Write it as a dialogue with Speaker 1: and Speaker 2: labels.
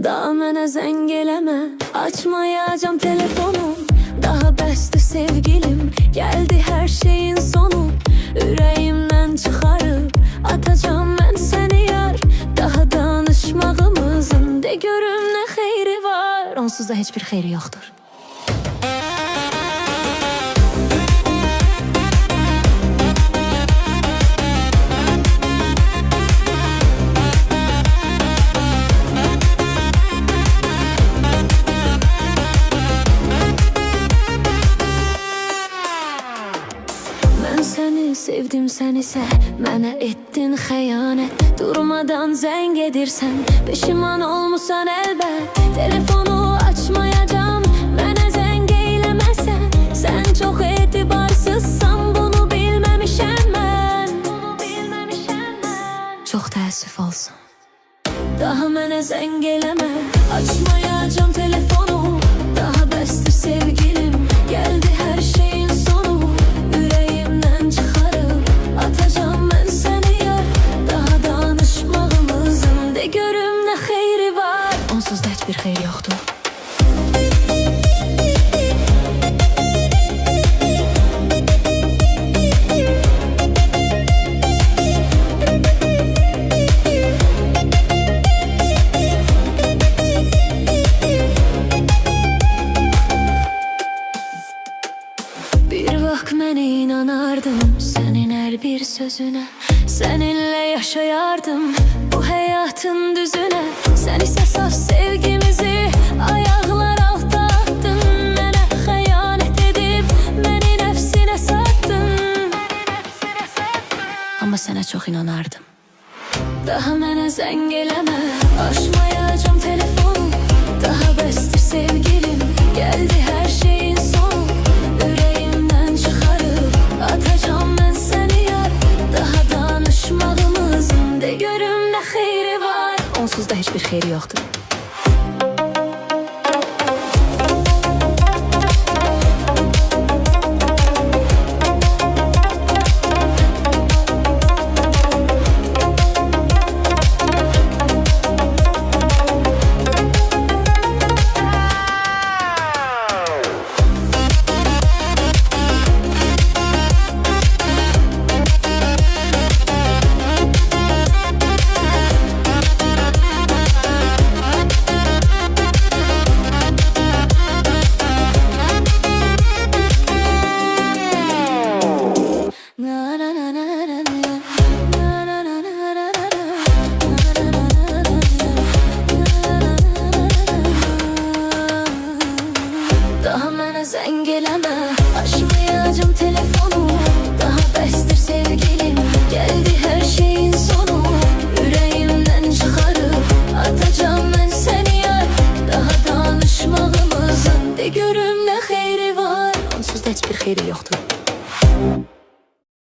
Speaker 1: Daha mənə zəng eləmə, açmayacam telefonu. Daha bəsdir sevgilim, gəldi hər şeyin sonu. Ürəyimdən çıxarıb atacam mən səni yar. Daha danışmağımızın de görüm nə xeyri var. Onsuz da heç bir xeyri yoxdur. Səni sevdim, sən isə mənə etdin xəyanət. Durmadan zəng edirsən, peşiman olmusan əlbət. Telefonu açmayacam, mənə zəng eyləməsən. Sən çox etibarsızsan, bunu bilməmişəm mən. Çox təəssüf olsun. Daha mənə zəng eləmə, açmayacam telefonu. Daha bəsdir sevgilim, gəldi hər şeyin sonu. Atacağım mən səni yar. Daha danışmağımızın de görüm nə xeyri var. Onsuz da heç bir xeyri yoxdur. Bir vaxt mən inanardım sənin hər bir sözünə. Səninlə yaşayardım bu həyatın düzünə. Sən isə saf sevgimizi ayaqlar altda atdın. Mənə xəyanət edib məni nəfsinə satdın. Amma sənə çox inanardım. Daha mənə zəng eləmə, açmayacam telefonu. Daha bəsdir sevgilim, gəldi hər şeyin sonu. Ürəyimdən çıxarıb atacağım mən səni yar. Daha danışmağımızın de görüm nə xeyri var. Onsuz da heç bir xeyri yoxdur. Daha mənə zəng eləmə,